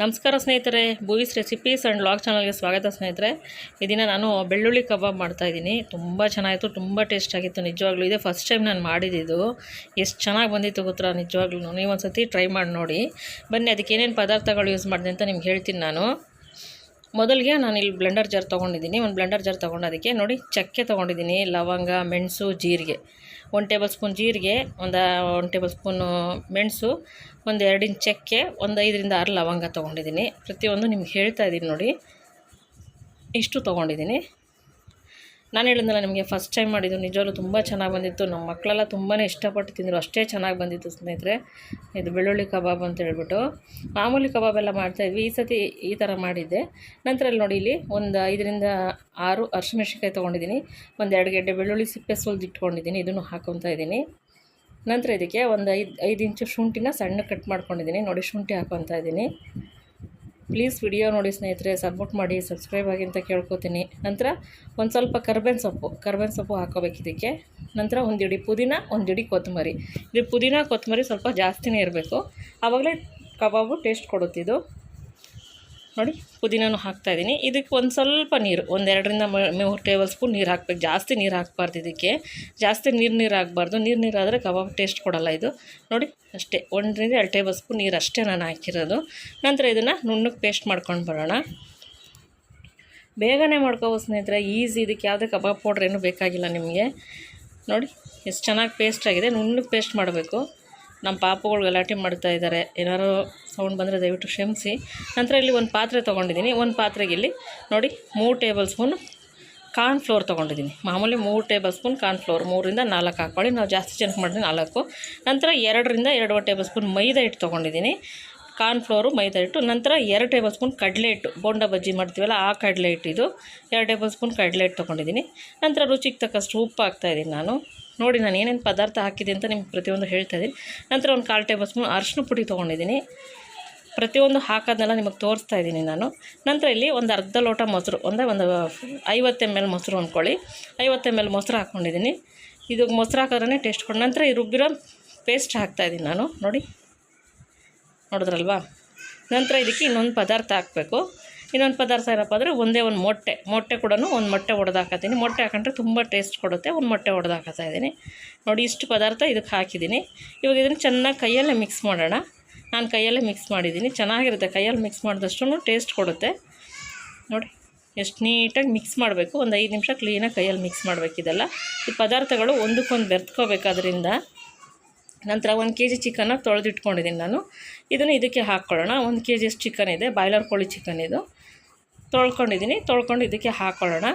ನಮಸ್ಕಾರ ಸ್ನೇಹಿತರೆ, ಭೂವೀಸ್ recipes and vlog ಚಾನಲ್ಗೆ ಸ್ವಾಗತ ಸ್ನೇಹಿತರೆ. ಈ ದಿನ ನಾನು ಬೆಳ್ಳುಳ್ಳಿ ಕಬಾಬ್ ಮಾಡ್ತಾಯಿದ್ದೀನಿ. ತುಂಬ ಚೆನ್ನಾಗಿತ್ತು, ತುಂಬ ಟೇಸ್ಟ್ ಆಗಿತ್ತು ನಿಜವಾಗ್ಲೂ. ಇದೇ ಫಸ್ಟ್ ಟೈಮ್ ನಾನು ಮಾಡಿದ್ದು. ಎಷ್ಟು ಚೆನ್ನಾಗಿ ಬಂದಿತ್ತು ಗೊತ್ತಾ ನಿಜವಾಗ್ಲೂ. ನೀವು ಒಂದು ಸತಿ ಟ್ರೈ ಮಾಡಿ ನೋಡಿ. ಬನ್ನಿ, ಅದಕ್ಕೆ ಏನೇನು ಪದಾರ್ಥಗಳು ಯೂಸ್ ಮಾಡಿದೆ ಅಂತ ನಿಮ್ಗೆ ಹೇಳ್ತೀನಿ ನಾನು. ಮೊದಲಿಗೆ ನಾನು ಇಲ್ಲಿ ಬ್ಲೆಂಡರ್ ಜಾರ್ ತೊಗೊಂಡಿದ್ದೀನಿ. ಒಂದು ಬ್ಲೆಂಡರ್ ಜಾರ್ ತೊಗೊಂಡೋದಕ್ಕೆ ನೋಡಿ ಚಕ್ಕೆ ತೊಗೊಂಡಿದ್ದೀನಿ, ಲವಂಗ, ಮೆಣಸು, ಜೀರಿಗೆ, 1 ಟೇಬಲ್ ಸ್ಪೂನ್ ಜೀರಿಗೆ, 1 ಟೇಬಲ್ ಸ್ಪೂನು ಮೆಣಸು, 2 ಇಂಚ್ ಚಕ್ಕೆ, 5ರಿಂದ 6 ಲವಂಗ ತೊಗೊಂಡಿದ್ದೀನಿ. ಪ್ರತಿಯೊಂದು ನಿಮ್ಗೆ ಹೇಳ್ತಾ ಇದ್ದೀನಿ ನೋಡಿ, ಇಷ್ಟು ತೊಗೊಂಡಿದ್ದೀನಿ. ನಾನು ಹೇಳಿದ್ನಲ್ಲ ನಿಮಗೆ ಫಸ್ಟ್ ಟೈಮ್ ಮಾಡಿದ್ದು, ನಿಜವಾಗ್ಲೂ ತುಂಬ ಚೆನ್ನಾಗಿ ಬಂದಿತ್ತು. ನಮ್ಮ ಮಕ್ಕಳೆಲ್ಲ ತುಂಬಾ ಇಷ್ಟಪಟ್ಟು ತಿಂದರು, ಅಷ್ಟೇ ಚೆನ್ನಾಗಿ ಬಂದಿತ್ತು ಸ್ನೇಹಿತರೆ. ಇದು ಬೆಳ್ಳುಳ್ಳಿ ಕಬಾಬ್ ಅಂತ ಹೇಳ್ಬಿಟ್ಟು. ಮಾಮೂಲಿ ಕಬಾಬೆಲ್ಲ ಮಾಡ್ತಾಯಿದ್ವಿ, ಈ ಸತಿ ಈ ಥರ ಮಾಡಿದ್ದೆ. ನಂತರ ಇಲ್ಲಿ ನೋಡಿ, ಇಲ್ಲಿ 5ರಿಂದ 6 ಹಸಿಮೆಣಸಿನ್ಕಾಯಿ ತೊಗೊಂಡಿದ್ದೀನಿ. 2 ಗೆಡ್ಡೆ ಬೆಳ್ಳುಳ್ಳಿ ಸಿಪ್ಪೆ ಸುಲಿದು ಇಟ್ಕೊಂಡಿದ್ದೀನಿ, ಇದನ್ನು ಹಾಕ್ಕೊತಾ ಇದ್ದೀನಿ. ನಂತರ ಇದಕ್ಕೆ 5 ಇಂಚು ಶುಂಠಿನ ಸಣ್ಣ ಕಟ್ ಮಾಡ್ಕೊಂಡಿದ್ದೀನಿ ನೋಡಿ, ಶುಂಠಿ ಹಾಕ್ಕೊತಾ ಇದ್ದೀನಿ. ಪ್ಲೀಸ್ ವಿಡಿಯೋ ನೋಡಿ ಸ್ನೇಹಿತರೆ, ಸಪೋರ್ಟ್ ಮಾಡಿ, ಸಬ್ಸ್ಕ್ರೈಬ್ ಆಗಿ ಅಂತ ಕೇಳ್ಕೊತೀನಿ. ನಂತರ ಒಂದು ಸ್ವಲ್ಪ ಕರ್ಬೇವಿನ ಸೊಪ್ಪು ಹಾಕೋಬೇಕು ಇದಕ್ಕೆ. ನಂತರ 1 ಹಿಡಿ ಪುದೀನ, 1 ಹಿಡಿ ಕೊತ್ತಂಬರಿ. ಇದು ಪುದೀನ ಕೊತ್ತಂಬರಿ ಸ್ವಲ್ಪ ಜಾಸ್ತಿನೇ ಇರಬೇಕು, ಆವಾಗಲೇ ಕಬಾಬು ಟೇಸ್ಟ್ ಕೊಡುತ್ತಿದ್ದು ನೋಡಿ. ಪುದೀನೂ ಹಾಕ್ತಾಯಿದ್ದೀನಿ. ಇದಕ್ಕೆ ಒಂದು ಸ್ವಲ್ಪ ನೀರು, 2ರಿಂದ 3 ಟೇಬಲ್ ಸ್ಪೂನ್ ನೀರು ಹಾಕ್ಬೇಕು. ಜಾಸ್ತಿ ನೀರು ಹಾಕಬಾರ್ದು ಇದಕ್ಕೆ, ಜಾಸ್ತಿ ನೀರು ಹಾಕಬಾರ್ದು. ನೀರು ಆದರೆ ಕಬಾಬ್ ಟೇಸ್ಟ್ ಕೊಡೋಲ್ಲ ಇದು ನೋಡಿ. ಅಷ್ಟೇ 1ರಿಂದ 2 ಟೇಬಲ್ ಸ್ಪೂನ್ ನೀರು ಅಷ್ಟೇ ನಾನು ಹಾಕಿರೋದು. ನಂತರ ಇದನ್ನು ನುಣ್ಣಗೆ ಪೇಸ್ಟ್ ಮಾಡ್ಕೊಂಡು ಬರೋಣ. ಬೇಗನೆ ಮಾಡ್ಕೋಬೋದು ಸ್ನೇಹಿತರೆ, ಈಸಿ. ಇದಕ್ಕೆ ಯಾವುದೇ ಕಬಾಬ್ ಪೌಡ್ರ್ ಏನೂ ಬೇಕಾಗಿಲ್ಲ ನಿಮಗೆ. ನೋಡಿ ಎಷ್ಟು ಚೆನ್ನಾಗಿ ಪೇಸ್ಟ್ ಆಗಿದೆ. ನುಣ್ಣಗೆ ಪೇಸ್ಟ್ ಮಾಡಬೇಕು. ನಮ್ಮ ಪಾಪುಗಳು ಗಲಾಟೆ ಮಾಡ್ತಾಯಿದ್ದಾರೆ, ಏನಾದ್ರು ಸೌಂಡ್ ಬಂದರೆ ದಯವಿಟ್ಟು ಕ್ಷಮಿಸಿ. ನಂತರ ಇಲ್ಲಿ ಒಂದು ಪಾತ್ರೆ ತೊಗೊಂಡಿದ್ದೀನಿ. ಒಂದು ಪಾತ್ರೆಗೆ ಇಲ್ಲಿ ನೋಡಿ 3 ಟೇಬಲ್ ಸ್ಪೂನ್ ಕಾರ್ನ್ಫ್ಲೋರ್ ತೊಗೊಂಡಿದ್ದೀನಿ. ಮಾಮೂಲಿ 3 ಟೇಬಲ್ ಸ್ಪೂನ್ ಕಾರ್ನ್ಫ್ಲೋರ್, 3ರಿಂದ 4 ಹಾಕ್ಕೊಳ್ಳಿ. ನಾವು ಜಾಸ್ತಿ ಜನಕ್ಕೆ ಮಾಡಿದ್ರೆ 4. ನಂತರ 2ರಿಂದ 2.5 ಟೇಬಲ್ ಸ್ಪೂನ್ ಮೈದಾ ಹಿಟ್ಟು ತೊಗೊಂಡಿದ್ದೀನಿ. ಕಾರ್ನ್ಫ್ಲೋರು, ಮೈದಾ ಹಿಟ್ಟು. ನಂತರ 2 ಟೇಬಲ್ ಸ್ಪೂನ್ ಕಡಲೆ ಹಿಟ್ಟು, ಬೋಂಡ ಬಜ್ಜಿ ಮಾಡ್ತೀವಲ್ಲ ಆ ಕಡಲೆ ಹಿಟ್ಟು ಇದು. 2 ಟೇಬಲ್ ಸ್ಪೂನ್ ಕಡಲೆ ಹಿಟ್ಟು ತೊಗೊಂಡಿದ್ದೀನಿ. ನಂತರ ರುಚಿಗೆ ತಕ್ಕಷ್ಟು ಉಪ್ಪು ಹಾಕ್ತಾಯಿದ್ದೀನಿ ನಾನು. ನೋಡಿ ನಾನು ಏನೇನು ಪದಾರ್ಥ ಹಾಕಿದೆ ಅಂತ ನಿಮ್ಗೆ ಪ್ರತಿಯೊಂದು ಹೇಳ್ತಾಯಿದ್ದೀನಿ. ನಂತರ ಒಂದು 1/4 ಟೇಬಲ್ ಸ್ಪೂನ್ ಅರಿಶಿನ ಪುಡಿ ತೊಗೊಂಡಿದ್ದೀನಿ. ಪ್ರತಿಯೊಂದು ಹಾಕೋದನ್ನೆಲ್ಲ ನಿಮಗೆ ತೋರಿಸ್ತಾ ಇದ್ದೀನಿ ನಾನು. ನಂತರ ಇಲ್ಲಿ ಒಂದು ಅರ್ಧ ಲೋಟ ಮೊಸರು, ಒಂದು 50 ml ಮೊಸರು ಅಂದ್ಕೊಳ್ಳಿ, 50 ml ಮೊಸರು ಹಾಕ್ಕೊಂಡಿದ್ದೀನಿ. ಇದು ಮೊಸರು ಹಾಕೋದ್ರೇ ಟೇಸ್ಟ್ ಕೊಡು. ನಂತರ ಈ ರುಬ್ಬಿರೋ ಪೇಸ್ಟ್ ಹಾಕ್ತಾಯಿದ್ದೀನಿ ನಾನು ನೋಡಿ, ನೋಡಿದ್ರಲ್ವಾ. ನಂತರ ಇದಕ್ಕೆ ಇನ್ನೊಂದು ಪದಾರ್ಥ ಹಾಕಬೇಕು. ಇನ್ನೊಂದು ಪದಾರ್ಥ ಏನಪ್ಪ ಅಂದರೆ ಒಂದು ಮೊಟ್ಟೆ ಕೂಡ ಒಂದು ಮೊಟ್ಟೆ ಒಡೆದು ಹಾಕತ್ತೀನಿ. ಮೊಟ್ಟೆ ಹಾಕೊಂಡ್ರೆ ತುಂಬ ಟೇಸ್ಟ್ ಕೊಡುತ್ತೆ. ಒಂದು ಮೊಟ್ಟೆ ಒಡೆದು ಹಾಕತ್ತಾ ಇದ್ದೀನಿ ನೋಡಿ. ಇಷ್ಟು ಪದಾರ್ಥ ಇದಕ್ಕೆ ಹಾಕಿದ್ದೀನಿ. ಇವಾಗ ಇದನ್ನು ಚೆನ್ನಾಗಿ ಕೈಯಲ್ಲೇ ಮಿಕ್ಸ್ ಮಾಡೋಣ. ನಾನು ಕೈಯಲ್ಲೇ ಮಿಕ್ಸ್ ಮಾಡಿದ್ದೀನಿ, ಚೆನ್ನಾಗಿರುತ್ತೆ. ಕೈಯಲ್ಲಿ ಮಿಕ್ಸ್ ಮಾಡಿದಷ್ಟು ಟೇಸ್ಟ್ ಕೊಡುತ್ತೆ ನೋಡಿ. ಎಷ್ಟು ನೀಟಾಗಿ ಮಿಕ್ಸ್ ಮಾಡಬೇಕು. ಒಂದು 5 ನಿಮಿಷ ಕ್ಲೀನಾಗಿ ಕೈಯಲ್ಲಿ ಮಿಕ್ಸ್ ಮಾಡಬೇಕು. ಇದೆಲ್ಲ ಈ ಪದಾರ್ಥಗಳು ಒಂದಕ್ಕೊಂದು ಬೆರ್ತ್ಕೋಬೇಕಾದ್ರಿಂದ. ನಂತರ 1 kg ಚಿಕನ್ನ ತೊಳೆದಿಟ್ಕೊಂಡಿದ್ದೀನಿ ನಾನು. ಇದನ್ನು ಇದಕ್ಕೆ ಹಾಕ್ಕೊಳ್ಳೋಣ. 1 kg ಚಿಕನ್ ಇದೆ, ಬಾಯ್ಲರ್ ಕೋಳಿ ಚಿಕನ್ ಇದು. ತೊಳ್ಕೊಂಡಿದ್ದೀನಿ. ತೊಳ್ಕೊಂಡು ಇದಕ್ಕೆ ಹಾಕ್ಕೊಳ್ಳೋಣ.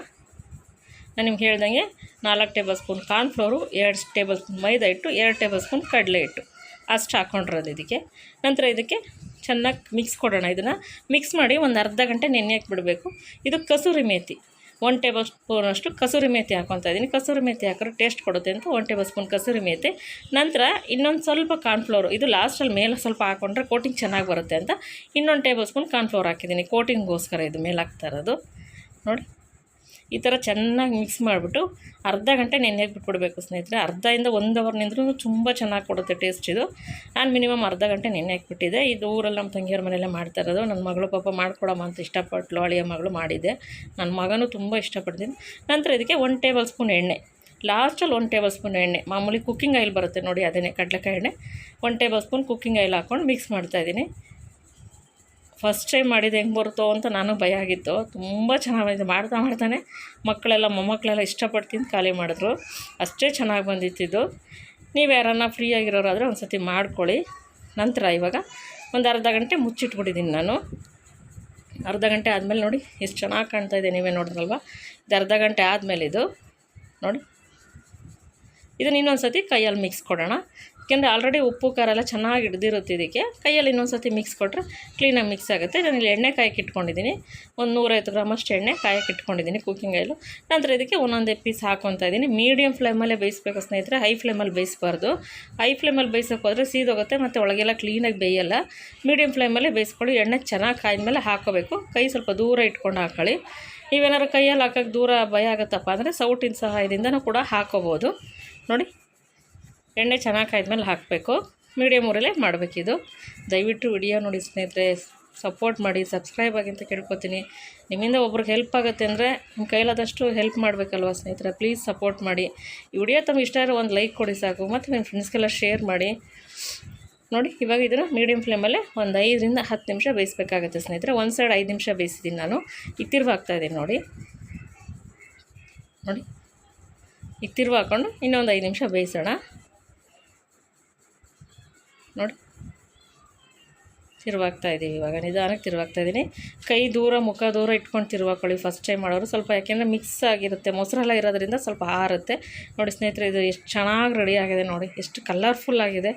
ನಾನು ನಿಮ್ಗೆ ಹೇಳ್ದಂಗೆ 4 tablespoon cornflour, 2 tablespoon ಮೈದಾ ಹಿಟ್ಟು, 2 ಟೇಬಲ್ ಸ್ಪೂನ್ ಕಡಲೆ ಹಿಟ್ಟು ಅಷ್ಟು ಹಾಕ್ಕೊಂಡಿರೋದು ಇದಕ್ಕೆ. ನಂತರ ಇದಕ್ಕೆ ಚೆನ್ನಾಗಿ ಮಿಕ್ಸ್ ಕೊಡೋಣ. ಇದನ್ನು ಮಿಕ್ಸ್ ಮಾಡಿ ಒಂದು ಅರ್ಧ ಗಂಟೆ ನೆನೆಯಕ್ಕೆ ಬಿಡಬೇಕು. ಇದು ಕಸೂರಿ ಮೇಥಿ, 1 ಟೇಬಲ್ ಸ್ಪೂನಷ್ಟು ಕಸೂರಿ ಮೇಥಿ ಹಾಕ್ಕೊತಾ ಇದ್ದೀನಿ. ಕಸೂರಿ ಮೇಥಿ ಹಾಕಿದ್ರೆ ಟೇಸ್ಟ್ ಕೊಡುತ್ತೆ ಅಂತ 1 ಟೇಬಲ್ ಸ್ಪೂನ್ ಕಸೂರಿ ಮೇಥಿ. ನಂತರ ಇನ್ನೊಂದು ಸ್ವಲ್ಪ ಕಾರ್ನ್ಫ್ಲೋರು, ಇದು ಲಾಸ್ಟಲ್ಲಿ ಮೇಲೆ ಸ್ವಲ್ಪ ಹಾಕ್ಕೊಂಡ್ರೆ ಕೋಟಿಂಗ್ ಚೆನ್ನಾಗಿ ಬರುತ್ತೆ ಅಂತ ಇನ್ನೊಂದು ಟೇಬಲ್ ಸ್ಪೂನ್ ಕಾರ್ನ್ಫ್ಲೋರ್ ಹಾಕಿದ್ದೀನಿ. ಕೋಟಿಂಗ್ಗೋಸ್ಕರ ಇದು ಮೇಲೆ ಹಾಕ್ತಾ ಇರೋದು ನೋಡಿ. ಈ ಥರ ಚೆನ್ನಾಗಿ ಮಿಕ್ಸ್ ಮಾಡಿಬಿಟ್ಟು ಅರ್ಧ ಗಂಟೆ ನೆನೆಯಕ್ಕೆ ಬಿಟ್ಬಿಡಬೇಕು ಸ್ನೇಹಿತರೆ. ಅರ್ಧದಿಂದ 1 ಅವರ್ ನಿಂದ್ರೂ ತುಂಬ ಚೆನ್ನಾಗಿ ಕೊಡುತ್ತೆ ಟೇಸ್ಟ್ ಇದು. ನಾನು ಮಿನಿಮಮ್ ಅರ್ಧ ಗಂಟೆ ನೆನೆ ಹಾಕ್ಬಿಟ್ಟಿದ್ದೆ. ಇದು ಊರಲ್ಲಿ ನಮ್ಮ ತಂಗಿಯವ್ರ ಮನೆಯಲ್ಲೇ ಮಾಡ್ತಾ ಇರೋದು. ನನ್ನ ಮಗಳು ಪಾಪ ಮಾಡ್ಕೊಡಮ್ಮ ಅಂತ ಇಷ್ಟಪಟ್ಟಳು, ಅಳಿಯ ಮಗಳು ಮಾಡಿದ್ದೆ. ನನ್ನ ಮಗನೂ ತುಂಬ ಇಷ್ಟಪಡ್ತೀನಿ. ನಂತರ ಇದಕ್ಕೆ 1 ಟೇಬಲ್ ಸ್ಪೂನ್ ಎಣ್ಣೆ, ಲಾಸ್ಟಲ್ಲಿ 1 ಟೇಬಲ್ ಸ್ಪೂನ್ ಎಣ್ಣೆ, ಮಾಮೂಲಿ ಕುಕ್ಕಿಂಗ್ ಆಯಿಲ್ ಬರುತ್ತೆ ನೋಡಿ, ಅದೇ ಕಡಲೆಕಾಯಿ ಎಣ್ಣೆ. 1 ಟೇಬಲ್ ಸ್ಪೂನ್ ಕುಕ್ಕಿಂಗ್ ಆಯಿಲ್ ಹಾಕ್ಕೊಂಡು ಮಿಕ್ಸ್ ಮಾಡ್ತಾಯಿದ್ದೀನಿ. ಫಸ್ಟ್ ಟೈಮ್ ಮಾಡಿದ್ದು ಹೆಂಗೆ ಬರುತ್ತೋ ಅಂತ ನಾನು ಭಯ ಆಗಿತ್ತು. ತುಂಬ ಚೆನ್ನಾಗಿ ಮಾಡ್ತಾನೆ ಮೊಮ್ಮಕ್ಕಳೆಲ್ಲ ಇಷ್ಟಪಟ್ಟು ತಿಂದು ಖಾಲಿ ಮಾಡಿದ್ರು. ಅಷ್ಟೇ ಚೆನ್ನಾಗಿ ಬಂದಿತ್ತಿದ್ದು. ನೀವು ಯಾರನ್ನ ಫ್ರೀ ಆಗಿರೋರಾದರೆ ಒಂದು ಸತಿ ಮಾಡ್ಕೊಳ್ಳಿ. ನಂತರ ಇವಾಗ ಒಂದು ಅರ್ಧ ಗಂಟೆ ಮುಚ್ಚಿಟ್ಬಿಟ್ಟಿದ್ದೀನಿ ನಾನು. ಅರ್ಧ ಗಂಟೆ ಆದಮೇಲೆ ನೋಡಿ ಎಷ್ಟು ಚೆನ್ನಾಗಿ ಕಾಣ್ತಾಯಿದೆ, ನೀವೇ ನೋಡಿದ್ರಲ್ವ. ಇದು ಅರ್ಧ ಗಂಟೆ ಆದಮೇಲೆ ಇದು ನೋಡಿ, ಇದನ್ನು ಇನ್ನೊಂದು ಸತಿ ಕೈಯಲ್ಲಿ ಮಿಕ್ಸ್ ಕೊಡೋಣ. ಯಾಕೆಂದರೆ ಆಲ್ರೆಡಿ ಉಪ್ಪು ಖಾರ ಎಲ್ಲ ಚೆನ್ನಾಗಿ ಹಿಡ್ದಿರುತ್ತೆ ಇದಕ್ಕೆ. ಕೈಯಲ್ಲಿ ಇನ್ನೊಂದು ಸತಿ ಮಿಕ್ಸ್ ಕೊಟ್ಟರೆ ಕ್ಲೀನಾಗಿ ಮಿಕ್ಸ್ ಆಗುತ್ತೆ. ನಾನು ಇಲ್ಲಿ ಎಣ್ಣೆ ಕಾಯಕ್ಕೆ ಇಟ್ಕೊಂಡಿದ್ದೀನಿ, ಒಂದು 150 ಗ್ರಾಮಷ್ಟು ಎಣ್ಣೆ ಕಾಯಕ್ಕೆ ಇಟ್ಕೊಂಡಿದ್ದೀನಿ, ಕುಕ್ಕಿಂಗ್ ಆಯಿಲು. ನಂತರ ಇದಕ್ಕೆ ಒಂದೊಂದೇ ಪೀಸ್ ಹಾಕ್ಕೊತಾ ಇದ್ದೀನಿ. ಮೀಡಿಯಮ್ ಫ್ಲೇಮಲ್ಲೇ ಬೇಯಿಸ್ಬೇಕು ಸ್ನೇಹಿತರೆ, ಹೈ ಫ್ಲೇಮಲ್ಲಿ ಬೇಯಿಸಬಾರ್ದು. ಹೈ ಫ್ಲೇಮಲ್ಲಿ ಬೇಯಿಸೋಕೆ ಹೋದರೆ ಸೀದೋಗುತ್ತೆ ಮತ್ತು ಒಳಗೆಲ್ಲ ಕ್ಲೀನಾಗಿ ಬೇಯಲ್ಲ. ಮೀಡಿಯಮ್ ಫ್ಲೇಮಲ್ಲೇ ಬೇಯಿಸ್ಕೊಳ್ಳಿ. ಎಣ್ಣೆ ಚೆನ್ನಾಗಿ ಕಾಯ್ದಮೇಲೆ ಹಾಕೋಬೇಕು. ಕೈ ಸ್ವಲ್ಪ ದೂರ ಇಟ್ಕೊಂಡು ಹಾಕ್ಕೊಳ್ಳಿ. ನೀವೇನಾದ್ರು ಕೈಯಲ್ಲಿ ಹಾಕೋಕ್ಕೆ ದೂರ ಭಯ ಆಗುತ್ತಪ್ಪ ಅಂದರೆ ಸೌಟಿನ ಸಹಾಯದಿಂದನೂ ಕೂಡ ಹಾಕೋಬೋದು ನೋಡಿ. ಎಣ್ಣೆ ಚೆನ್ನಾಗಿ ಕಾಯ್ದಮೇಲೆ ಹಾಕಬೇಕು. ಮೀಡಿಯಮ್ ಊರಲ್ಲೇ ಮಾಡಬೇಕಿದು. ದಯವಿಟ್ಟು ವಿಡಿಯೋ ನೋಡಿ ಸ್ನೇಹಿತರೆ, ಸಪೋರ್ಟ್ ಮಾಡಿ, ಸಬ್ಸ್ಕ್ರೈಬ್ ಆಗಿ ಅಂತ ಕೇಳ್ಕೊತೀನಿ. ನಿಮ್ಮಿಂದ ಒಬ್ರಿಗೆ ಹೆಲ್ಪ್ ಆಗುತ್ತೆ ಅಂದರೆ ನಿಮ್ಮ ಕೈಲಾದಷ್ಟು ಹೆಲ್ಪ್ ಮಾಡಬೇಕಲ್ವ ಸ್ನೇಹಿತರೆ. ಪ್ಲೀಸ್ ಸಪೋರ್ಟ್ ಮಾಡಿ. ಈ ವಿಡಿಯೋ ತಮಗೆ ಇಷ್ಟ ಆದರೆ ಒಂದು ಲೈಕ್ ಕೊಡಿ ಸಾಕು, ಮತ್ತು ನಿಮ್ಮ ಫ್ರೆಂಡ್ಸ್ಗೆಲ್ಲ ಶೇರ್ ಮಾಡಿ. ನೋಡಿ, ಇವಾಗ ಇದನ್ನು ಮೀಡಿಯಮ್ ಫ್ಲೇಮಲ್ಲೇ ಒಂದು 5 ರಿಂದ 10 ನಿಮಿಷ ಬೇಯಿಸಬೇಕಾಗುತ್ತೆ ಸ್ನೇಹಿತರೆ. ಒಂದು ಸೈಡ್ 5 ನಿಮಿಷ ಬೇಯಿಸಿದ್ದೀನಿ ನಾನು. ಈಗ ತಿರ್ವು ಹಾಕ್ತಾಯಿದ್ದೀನಿ ನೋಡಿ. ಈಗ ತಿರ್ವು ಹಾಕ್ಕೊಂಡು ಇನ್ನೊಂದು 5 ನಿಮಿಷ ಬೇಯಿಸೋಣ. ನೋಡಿ, ತಿರುವಾಗ್ತಾಯಿದ್ದೀವಿ. ಇವಾಗ ನಿಧಾನಕ್ಕೆ ತಿರುವಾಗ್ತಾಯಿದ್ದೀನಿ. ಕೈ ದೂರ, ಮುಖ ದೂರ ಇಟ್ಕೊಂಡು ತಿರುವಾಕೊಳ್ಳಿ ಫಸ್ಟ್ ಟೈಮ್ ಮಾಡೋರು. ಸ್ವಲ್ಪ ಯಾಕೆಂದರೆ ಮಿಕ್ಸ್ ಆಗಿರುತ್ತೆ, ಮೊಸರೆಲ್ಲ ಇರೋದ್ರಿಂದ ಸ್ವಲ್ಪ ಆರುತ್ತೆ. ನೋಡಿ ಸ್ನೇಹಿತರೆ, ಇದು ಎಷ್ಟು ಚೆನ್ನಾಗಿ ರೆಡಿ ಆಗಿದೆ ನೋಡಿ, ಎಷ್ಟು ಕಲರ್ಫುಲ್ ಆಗಿದೆ.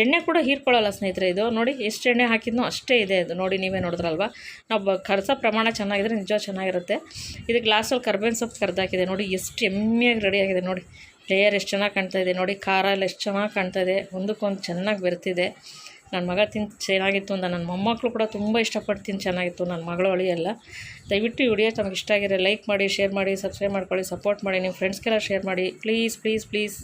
ಎಣ್ಣೆ ಕೂಡ ಹೀರ್ಕೊಳ್ಳಲ್ಲ ಸ್ನೇಹಿತರೆ ಇದು. ನೋಡಿ ಎಷ್ಟು ಎಣ್ಣೆ ಹಾಕಿದ್ನೋ ಅಷ್ಟೇ ಇದೆ ಅದು. ನೋಡಿ, ನೀವೇ ನೋಡಿದ್ರಲ್ವ. ನಾವು ಕರ್ಸೋ ಪ್ರಮಾಣ ಚೆನ್ನಾಗಿದ್ರೆ ನಿಜ ಚೆನ್ನಾಗಿರುತ್ತೆ. ಇದು ಗ್ಲಾಸಲ್ಲಿ ಕರ್ಬೇವಿನ ಸೊಪ್ಪು ಕರೆದಾಕಿದೆ ನೋಡಿ, ಎಷ್ಟು ಎಮ್ಮೆಯಾಗಿ ರೆಡಿ ಆಗಿದೆ ನೋಡಿ. ಲೇಯರ್ ಎಷ್ಟು ಚೆನ್ನಾಗಿ ಕಾಣ್ತಾಯಿದೆ ನೋಡಿ, ಖಾರ ಎಲ್ಲ ಎಷ್ಟು ಚೆನ್ನಾಗಿ ಕಾಣ್ತಾಯಿದೆ, ಒಂದಕ್ಕೊಂದು ಚೆನ್ನಾಗಿ ಬೆರ್ತಿದೆ. ನನ್ನ ಮಗ ತಿಂದು ಚೆನ್ನಾಗಿತ್ತು ಅಂತ ನನ್ನ ಮೊಮ್ಮಕ್ಕಳು ಕೂಡ ತುಂಬ ಇಷ್ಟಪಟ್ಟು ತಿಂದು ಚೆನ್ನಾಗಿತ್ತು, ನನ್ನ ಮಗಳು ಅಳಿಯಲ್ಲ. ದಯವಿಟ್ಟು ಈ ವಿಡಿಯೋ ತಮಗೆ ಇಷ್ಟ ಆಗಿರೋ ಲೈಕ್ ಮಾಡಿ, ಶೇರ್ ಮಾಡಿ, ಸಬ್ಸ್ಕ್ರೈಬ್ ಮಾಡ್ಕೊಳ್ಳಿ, ಸಪೋರ್ಟ್ ಮಾಡಿ, ನಿಮ್ಮ ಫ್ರೆಂಡ್ಸ್ಗೆಲ್ಲ ಶೇರ್ ಮಾಡಿ ಪ್ಲೀಸ್ ಪ್ಲೀಸ್ ಪ್ಲೀಸ್.